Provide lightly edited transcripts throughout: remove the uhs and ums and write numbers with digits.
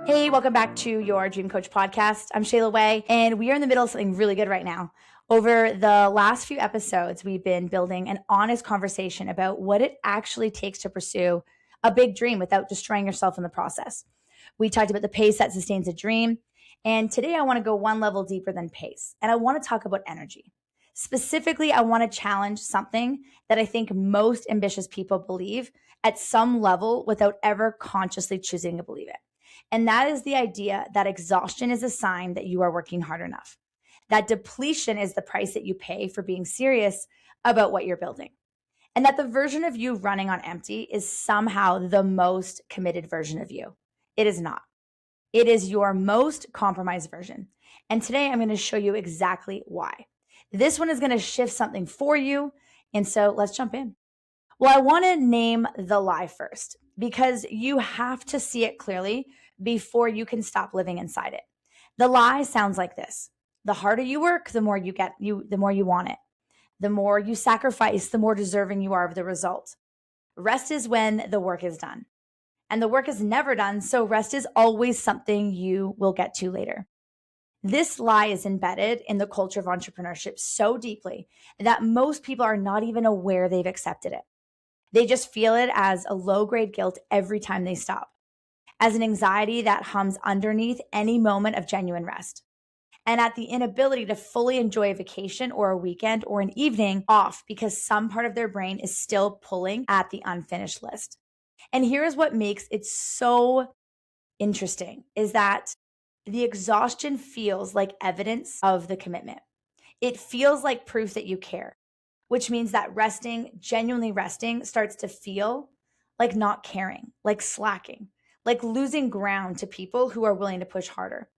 Hey, welcome back to your Dream Coach podcast. I'm Shayla Way, and we are in the middle of something really good right now. Over the last few episodes, we've been building an honest conversation about what it actually takes to pursue a big dream without destroying yourself in the process. We talked about the pace that sustains a dream, and today I want to go one level deeper than pace, and I want to talk about energy. Specifically, I want to challenge something that I think most ambitious people believe at some level without ever consciously choosing to believe it. And that is the idea that exhaustion is a sign that you are working hard enough. That depletion is the price that you pay for being serious about what you're building. And that the version of you running on empty is somehow the most committed version of you. It is not. It is your most compromised version. And today I'm going to show you exactly why. This one is going to shift something for you. And so let's jump in. Well, I want to name the lie first because you have to see it clearly before you can stop living inside it. The lie sounds like this. The harder you work, the more you get, the more you want it. The more you sacrifice, the more deserving you are of the result. Rest is when the work is done. And the work is never done, so rest is always something you will get to later. This lie is embedded in the culture of entrepreneurship so deeply that most people are not even aware they've accepted it. They just feel it as a low-grade guilt every time they stop, as an anxiety that hums underneath any moment of genuine rest, and at the inability to fully enjoy a vacation or a weekend or an evening off because some part of their brain is still pulling at the unfinished list. And here's what makes it so interesting is that the exhaustion feels like evidence of the commitment. It feels like proof that you care, which means that resting, genuinely resting, starts to feel like not caring, like slacking, like losing ground to people who are willing to push harder.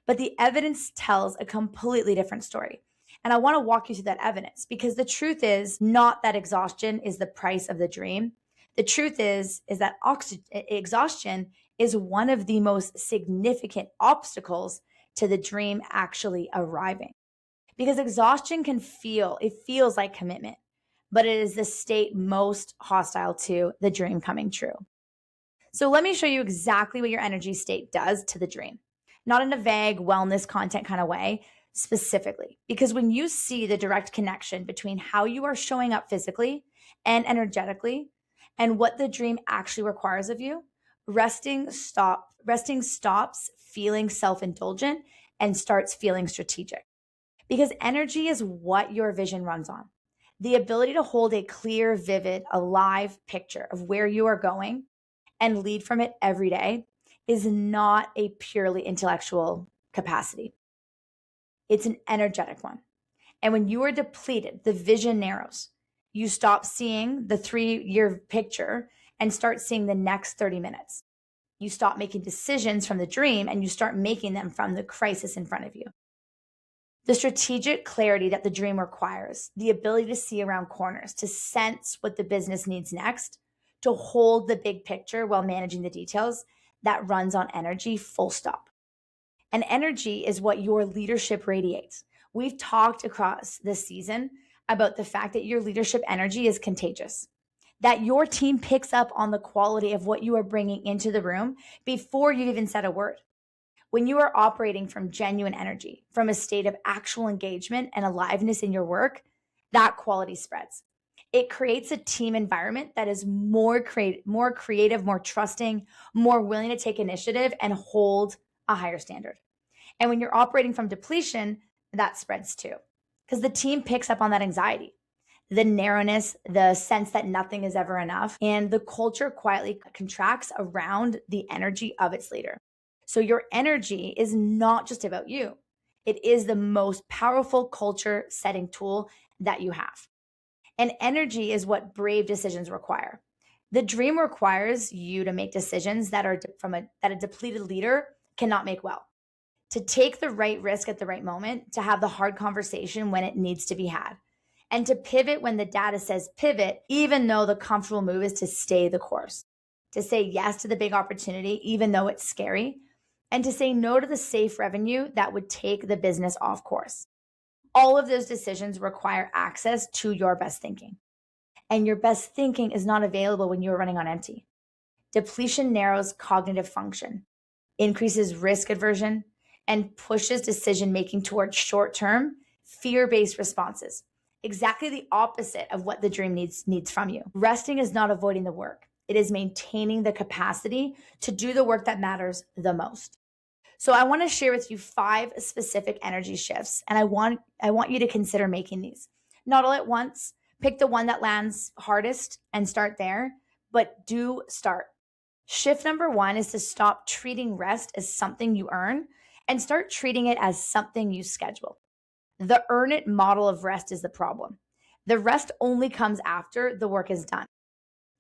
But the evidence tells a completely different story. And I want to walk you through that evidence because the truth is not that exhaustion is the price of the dream. The truth is that exhaustion is one of the most significant obstacles to the dream actually arriving. Because exhaustion feels like commitment, but it is the state most hostile to the dream coming true. So let me show you exactly what your energy state does to the dream, not in a vague wellness content kind of way, specifically. Because when you see the direct connection between how you are showing up physically and energetically and what the dream actually requires of you, resting stops feeling self-indulgent and starts feeling strategic. Because energy is what your vision runs on. The ability to hold a clear, vivid, alive picture of where you are going and lead from it every day is not a purely intellectual capacity. It's an energetic one. And when you are depleted, the vision narrows. You stop seeing the 3-year picture and start seeing the next 30 minutes. You stop making decisions from the dream and you start making them from the crisis in front of you. The strategic clarity that the dream requires, the ability to see around corners, to sense what the business needs next, to hold the big picture while managing the details, that runs on energy, full stop. And energy is what your leadership radiates. We've talked across this season about the fact that your leadership energy is contagious, that your team picks up on the quality of what you are bringing into the room before you've even said a word. When you are operating from genuine energy, from a state of actual engagement and aliveness in your work, that quality spreads. It creates a team environment that is more creative, more trusting, more willing to take initiative and hold a higher standard. And when you're operating from depletion, that spreads too, because the team picks up on that anxiety, the narrowness, the sense that nothing is ever enough, and the culture quietly contracts around the energy of its leader. So your energy is not just about you. It is the most powerful culture setting tool that you have. And energy is what brave decisions require. The dream requires you to make decisions that a depleted leader cannot make well. To take the right risk at the right moment, to have the hard conversation when it needs to be had, and to pivot when the data says pivot, even though the comfortable move is to stay the course. To say yes to the big opportunity, even though it's scary, and to say no to the safe revenue that would take the business off course. All of those decisions require access to your best thinking. And your best thinking is not available when you are running on empty. Depletion narrows cognitive function. increases risk aversion, and pushes decision making towards short term, fear based responses. Exactly the opposite of what the dream needs from you. Resting is not avoiding the work, it is maintaining the capacity to do the work that matters the most. So I want to share with you 5 specific energy shifts, and I want you to consider making these. Not all at once. Pick the one that lands hardest and start there, but do start. Shift number 1 is to stop treating rest as something you earn and start treating it as something you schedule. The earn it model of rest is the problem. The rest only comes after the work is done.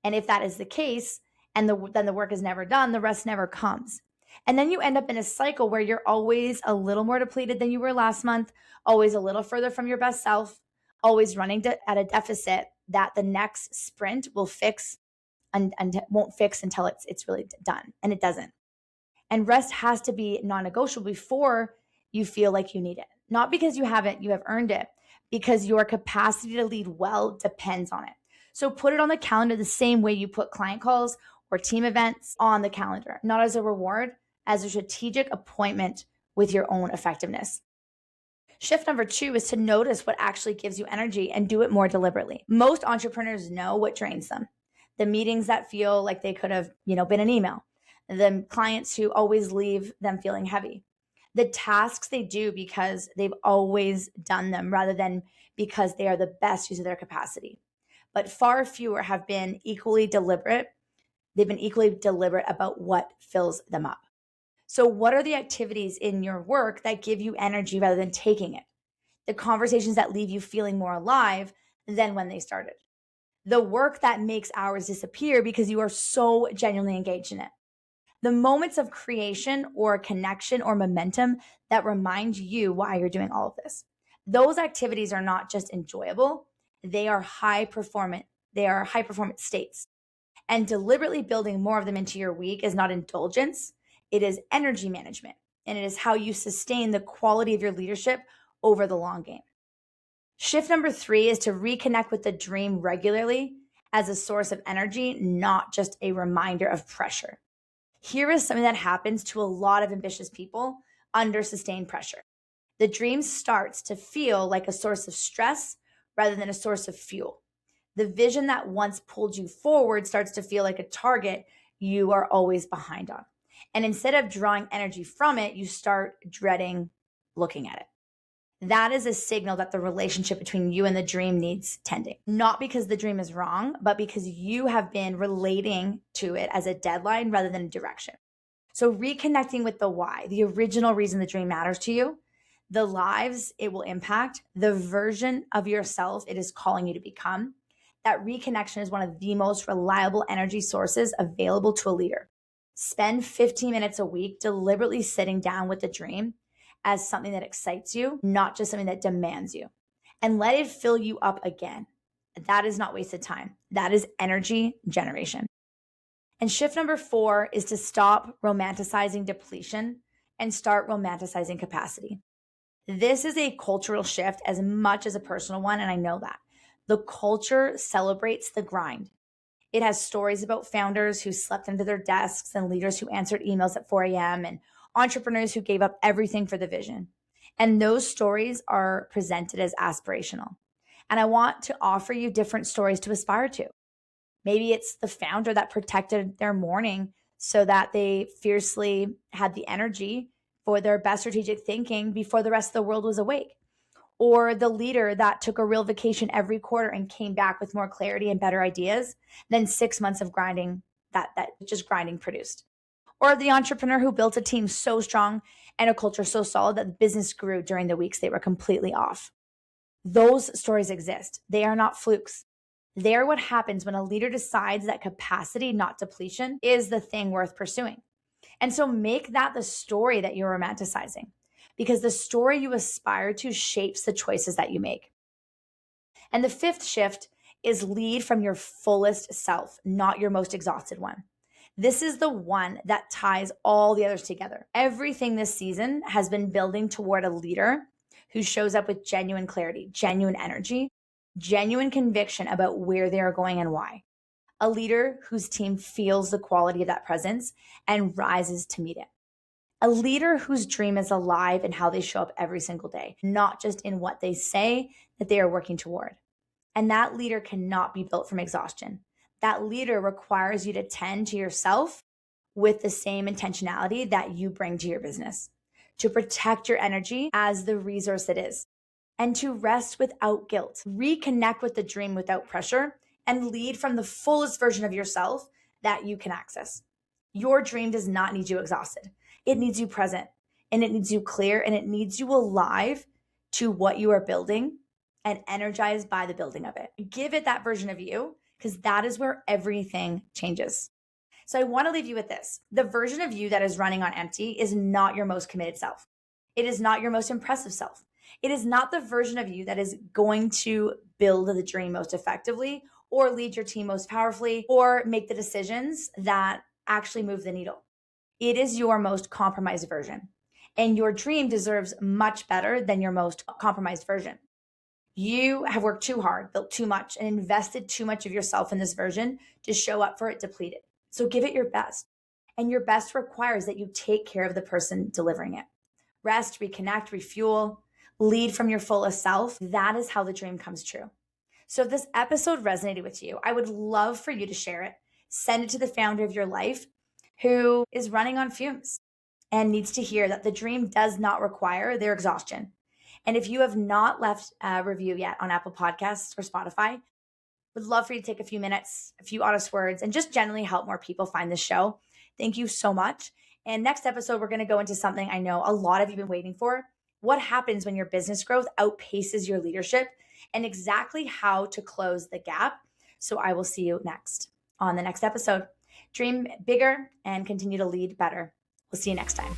And if that is the case, and then the work is never done, the rest never comes. And then you end up in a cycle where you're always a little more depleted than you were last month, always a little further from your best self, always running at a deficit that the next sprint will fix and won't fix until it's really done. And it doesn't. And rest has to be non-negotiable before you feel like you need it. Not because you have earned it, because your capacity to lead well depends on it. So put it on the calendar the same way you put client calls or team events on the calendar, not as a reward, as a strategic appointment with your own effectiveness. Shift number 2 is to notice what actually gives you energy and do it more deliberately. Most entrepreneurs know what drains them. The meetings that feel like they could have, been an email. The clients who always leave them feeling heavy. The tasks they do because they've always done them rather than because they are the best use of their capacity. But far fewer have been equally deliberate. They've been equally deliberate about what fills them up. So what are the activities in your work that give you energy rather than taking it? The conversations that leave you feeling more alive than when they started. The work that makes hours disappear because you are so genuinely engaged in it. The moments of creation or connection or momentum that remind you why you're doing all of this. Those activities are not just enjoyable, they are high performance states. And deliberately building more of them into your week is not indulgence, it is energy management. And it is how you sustain the quality of your leadership over the long game. Shift number 3 is to reconnect with the dream regularly as a source of energy, not just a reminder of pressure. Here is something that happens to a lot of ambitious people under sustained pressure. The dream starts to feel like a source of stress rather than a source of fuel. The vision that once pulled you forward starts to feel like a target you are always behind on. And instead of drawing energy from it, you start dreading looking at it. That is a signal that the relationship between you and the dream needs tending. Not because the dream is wrong, but because you have been relating to it as a deadline rather than a direction. So reconnecting with the why, the original reason the dream matters to you, the lives it will impact, the version of yourself it is calling you to become. That reconnection is one of the most reliable energy sources available to a leader. Spend 15 minutes a week deliberately sitting down with the dream as something that excites you, not just something that demands you. And let it fill you up again. That is not wasted time. That is energy generation. And shift number 4 is to stop romanticizing depletion and start romanticizing capacity. This is a cultural shift as much as a personal one, and I know that. The culture celebrates the grind. It has stories about founders who slept under their desks and leaders who answered emails at 4 a.m. and entrepreneurs who gave up everything for the vision. And those stories are presented as aspirational. And I want to offer you different stories to aspire to. Maybe it's the founder that protected their morning so that they fiercely had the energy for their best strategic thinking before the rest of the world was awake. Or the leader that took a real vacation every quarter and came back with more clarity and better ideas than 6 months of grinding that just grinding produced. Or the entrepreneur who built a team so strong and a culture so solid that the business grew during the weeks they were completely off. Those stories exist. They are not flukes. They are what happens when a leader decides that capacity, not depletion, is the thing worth pursuing. And so make that the story that you're romanticizing, because the story you aspire to shapes the choices that you make. And the 5th shift is lead from your fullest self, not your most exhausted one. This is the one that ties all the others together. Everything this season has been building toward a leader who shows up with genuine clarity, genuine energy, genuine conviction about where they are going and why. A leader whose team feels the quality of that presence and rises to meet it. A leader whose dream is alive in how they show up every single day, not just in what they say that they are working toward. And that leader cannot be built from exhaustion. That leader requires you to tend to yourself with the same intentionality that you bring to your business, to protect your energy as the resource it is, and to rest without guilt, reconnect with the dream without pressure, and lead from the fullest version of yourself that you can access. Your dream does not need you exhausted. It needs you present, and it needs you clear, and it needs you alive to what you are building and energized by the building of it. Give it that version of you, because that is where everything changes. So I want to leave you with this. The version of you that is running on empty is not your most committed self. It is not your most impressive self. It is not the version of you that is going to build the dream most effectively or lead your team most powerfully or make the decisions that actually move the needle. It is your most compromised version. And your dream deserves much better than your most compromised version. You have worked too hard, built too much, and invested too much of yourself in this version to show up for it depleted. So give it your best. And your best requires that you take care of the person delivering it. Rest, reconnect, refuel, lead from your fullest self. That is how the dream comes true. So if this episode resonated with you, I would love for you to share it. Send it to the founder of your life who is running on fumes and needs to hear that the dream does not require their exhaustion. And if you have not left a review yet on Apple Podcasts or Spotify, would love for you to take a few minutes, a few honest words, and just generally help more people find this show. Thank you so much. And next episode, we're going to go into something I know a lot of you have been waiting for. What happens when your business growth outpaces your leadership and exactly how to close the gap. So I will see you next on the next episode. Dream bigger and continue to lead better. We'll see you next time.